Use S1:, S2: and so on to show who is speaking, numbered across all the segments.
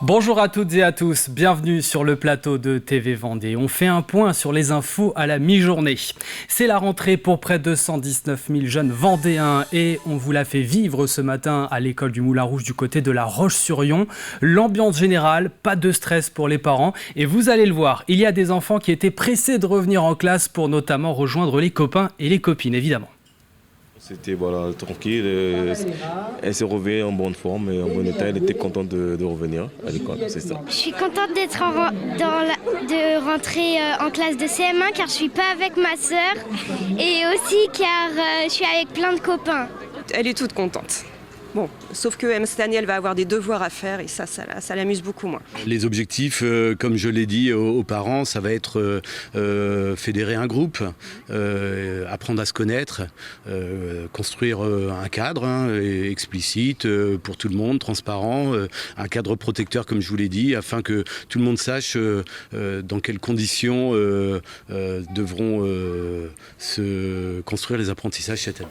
S1: Bonjour à toutes et à tous, bienvenue sur le plateau de TV Vendée. On fait un point sur les infos à la mi-journée. C'est la rentrée pour près de 119 000 jeunes vendéens et on vous l'a fait vivre ce matin à l'école du Moulin Rouge du côté de La Roche-sur-Yon. L'ambiance générale, pas de stress pour les parents et vous allez le voir, il y a des enfants qui étaient pressés de revenir en classe pour notamment rejoindre les copains et les copines évidemment.
S2: C'était tranquille, elle s'est revenue en bonne forme et en bon état, elle était contente de revenir à l'école, c'est ça.
S3: Je suis contente de rentrer en classe de CM1 car je suis pas avec ma sœur et aussi car je suis avec plein de copains.
S4: Elle est toute contente. Bon, sauf que cette année, elle va avoir des devoirs à faire et ça l'amuse beaucoup moins.
S5: Les objectifs, comme je l'ai dit aux parents, ça va être fédérer un groupe, apprendre à se connaître, construire un cadre explicite pour tout le monde, transparent, un cadre protecteur, comme je vous l'ai dit, afin que tout le monde sache dans quelles conditions devront se construire les apprentissages cette année.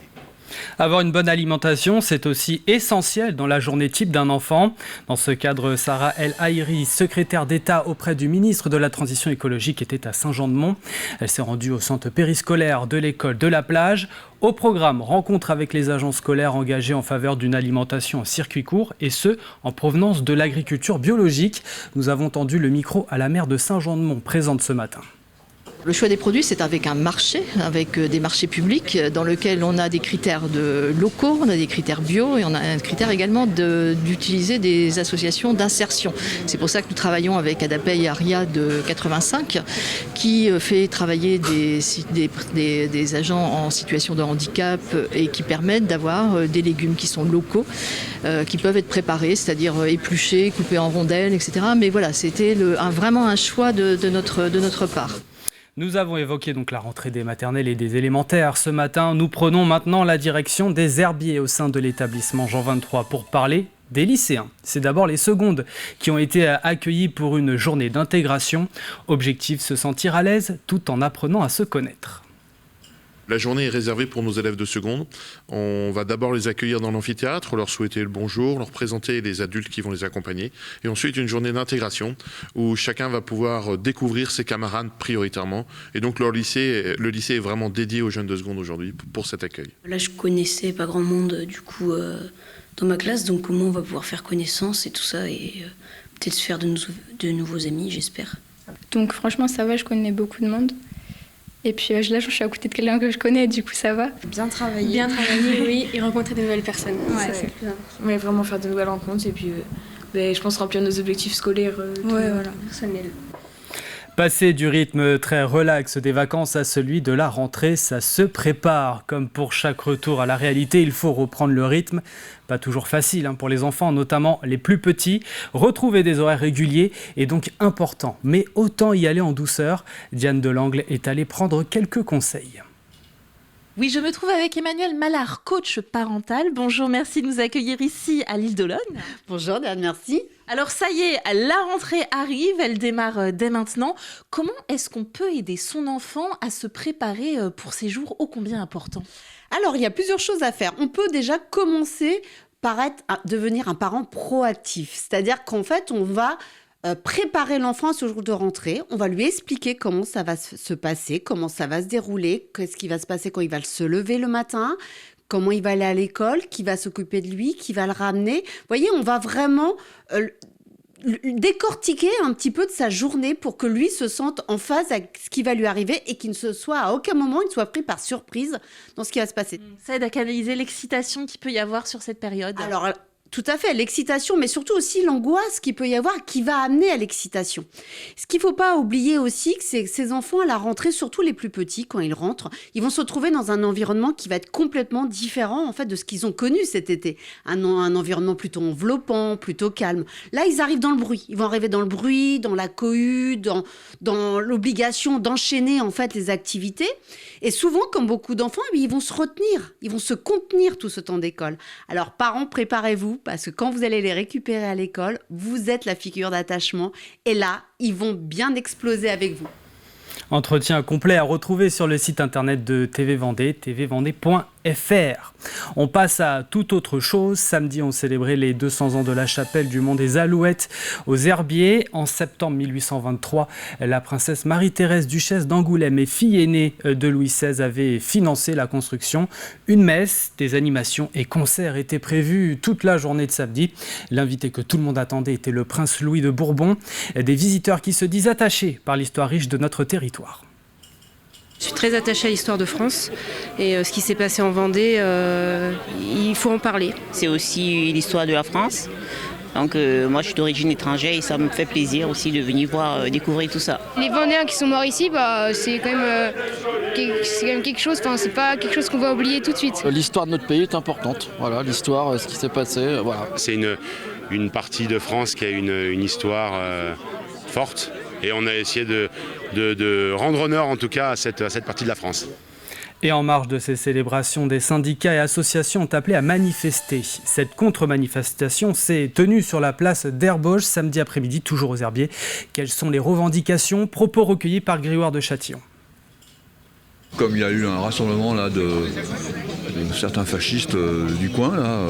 S1: Avoir une bonne alimentation, c'est aussi essentiel dans la journée type d'un enfant. Dans ce cadre, Sarah El Haïry, secrétaire d'État auprès du ministre de la Transition écologique, était à Saint-Jean-de-Mont. Elle s'est rendue au centre périscolaire de l'école de la Plage. Au programme, rencontre avec les agents scolaires engagés en faveur d'une alimentation en circuit court et ce, en provenance de l'agriculture biologique. Nous avons tendu le micro à la maire de Saint-Jean-de-Mont, présente ce matin.
S6: Le choix des produits, c'est avec un marché, avec des marchés publics dans lesquels on a des critères locaux, on a des critères bio et on a un critère également d'utiliser des associations d'insertion. C'est pour ça que nous travaillons avec Adapay et Aria de 85 qui fait travailler des agents en situation de handicap et qui permettent d'avoir des légumes qui sont locaux, qui peuvent être préparés, c'est-à-dire épluchés, coupés en rondelles, etc. Mais voilà, c'était vraiment un choix de notre part.
S1: Nous avons évoqué donc la rentrée des maternelles et des élémentaires. Ce matin, nous prenons maintenant la direction des herbiers au sein de l'établissement Jean 23 pour parler des lycéens. C'est d'abord les secondes qui ont été accueillis pour une journée d'intégration. Objectif, se sentir à l'aise tout en apprenant à se connaître.
S7: La journée est réservée pour nos élèves de seconde. On va d'abord les accueillir dans l'amphithéâtre, leur souhaiter le bonjour, leur présenter les adultes qui vont les accompagner. Et ensuite, une journée d'intégration où chacun va pouvoir découvrir ses camarades prioritairement. Et donc, le lycée est vraiment dédié aux jeunes de seconde aujourd'hui pour cet accueil.
S8: Là, je connaissais pas grand monde du coup dans ma classe. Donc, comment on va pouvoir faire connaissance et tout ça et peut-être se faire de nouveaux amis, j'espère.
S9: Donc, franchement, ça va, je connais beaucoup de monde. Et puis là, je suis à côté de quelqu'un que je connais, du coup, ça va.
S10: Bien travailler, oui, et rencontrer de nouvelles personnes. Ouais, c'est plus important.
S11: Mais vraiment faire de nouvelles rencontres et puis, je pense, remplir nos objectifs scolaires.
S10: Voilà, ça m'aide.
S1: Passer du rythme très relax des vacances à celui de la rentrée, ça se prépare. Comme pour chaque retour à la réalité, il faut reprendre le rythme. Pas toujours facile pour les enfants, notamment les plus petits. Retrouver des horaires réguliers est donc important. Mais autant y aller en douceur. Diane Delangle est allée prendre quelques conseils.
S12: Oui, je me trouve avec Emmanuel Mallard, coach parental. Bonjour, merci de nous accueillir ici à l'île d'Olonne.
S13: Bonjour, Diane, merci.
S12: Alors ça y est, la rentrée arrive, elle démarre dès maintenant. Comment est-ce qu'on peut aider son enfant à se préparer pour ces jours ô combien importants ?
S13: Alors, il y a plusieurs choses à faire. On peut déjà commencer par devenir un parent proactif. C'est-à-dire qu'en fait, on va préparer l'enfant à ce jour de rentrée. On va lui expliquer comment ça va se passer, comment ça va se dérouler, qu'est-ce qui va se passer quand il va se lever le matin, comment il va aller à l'école, qui va s'occuper de lui, qui va le ramener. Vous voyez, on va vraiment décortiquer un petit peu de sa journée pour que lui se sente en phase avec ce qui va lui arriver et qu'il ne se soit à aucun moment, il ne soit pris par surprise dans ce qui va se passer.
S12: Ça aide à canaliser l'excitation qu'il peut y avoir sur cette période.
S13: Alors, tout à fait, l'excitation, mais surtout aussi l'angoisse qu'il peut y avoir qui va amener à l'excitation. Ce qu'il ne faut pas oublier aussi, c'est que ces enfants, à la rentrée, surtout les plus petits, quand ils rentrent, ils vont se retrouver dans un environnement qui va être complètement différent en fait, de ce qu'ils ont connu cet été. Un environnement plutôt enveloppant, plutôt calme. Là, ils arrivent dans le bruit. Ils vont arriver dans le bruit, dans la cohue, dans l'obligation d'enchaîner en fait, les activités. Et souvent, comme beaucoup d'enfants, ils vont se retenir, ils vont se contenir tout ce temps d'école. Alors, parents, préparez-vous. Parce que quand vous allez les récupérer à l'école, vous êtes la figure d'attachement. Et là, ils vont bien exploser avec vous.
S1: Entretien complet à retrouver sur le site internet de TV Vendée, tvvendée.fr. On passe à toute autre chose. Samedi, on célébrait les 200 ans de la chapelle du Mont des Alouettes aux Herbiers. En septembre 1823, la princesse Marie-Thérèse, duchesse d'Angoulême et fille aînée de Louis XVI, avait financé la construction. Une messe, des animations et concerts étaient prévus toute la journée de samedi. L'invité que tout le monde attendait était le prince Louis de Bourbon. Des visiteurs qui se disent attachés par l'histoire riche de notre territoire.
S14: Je suis très attachée à l'histoire de France et ce qui s'est passé en Vendée, il faut en parler.
S15: C'est aussi l'histoire de la France. Donc moi je suis d'origine étrangère et ça me fait plaisir aussi de venir voir, découvrir tout ça.
S10: Les Vendéens qui sont morts ici, c'est quand même quelque chose, c'est pas quelque chose qu'on va oublier tout de suite.
S16: L'histoire de notre pays est importante, voilà, l'histoire, ce qui s'est passé, voilà.
S17: C'est une partie de France qui a une histoire forte. Et on a essayé de rendre honneur en tout cas à cette partie de la France.
S1: Et en marge de ces célébrations, des syndicats et associations ont appelé à manifester. Cette contre-manifestation s'est tenue sur la place d'Herbauges samedi après-midi, toujours aux Herbiers. Quelles sont les revendications? Propos recueillis par Grégoire de Châtillon.
S18: Comme il y a eu un rassemblement là, de certains fascistes du coin, là,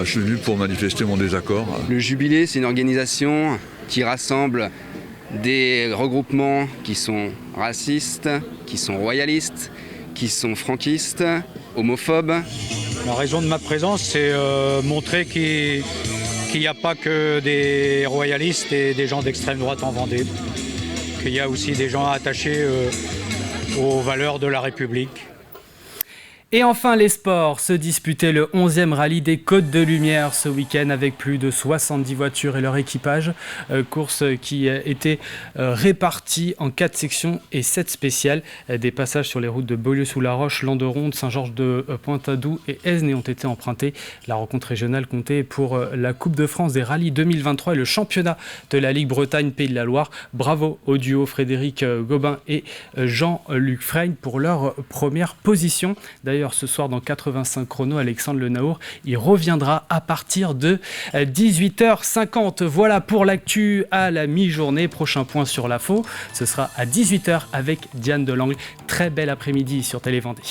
S18: je suis venu pour manifester mon désaccord.
S19: Le Jubilé, c'est une organisation qui rassemble des regroupements qui sont racistes, qui sont royalistes, qui sont franquistes, homophobes.
S20: La raison de ma présence, c'est montrer qu'il n'y a pas que des royalistes et des gens d'extrême droite en Vendée, qu'il y a aussi des gens attachés aux valeurs de la République.
S1: Et enfin, les sports. Se disputait le 11e rallye des Côtes de Lumière ce week-end avec plus de 70 voitures et leur équipage. Course qui était répartie en 4 sections et 7 spéciales. Des passages sur les routes de Beaulieu-sous-la-Roche, Landeronde, Saint-Georges de Pointe-à-Doux et Esnay ont été empruntés. La rencontre régionale comptait pour la Coupe de France des rallyes 2023 et le championnat de la Ligue Bretagne Pays de la Loire. Bravo au duo Frédéric Gobin et Jean-Luc Freigne pour leur première position. D'ailleurs, ce soir dans 85 chrono, Alexandre Le Naour y reviendra à partir de 18h50. Voilà pour l'actu à la mi-journée. Prochain point sur l'info, ce sera à 18h avec Diane Delangle. Très bel après-midi sur Télé Vendée.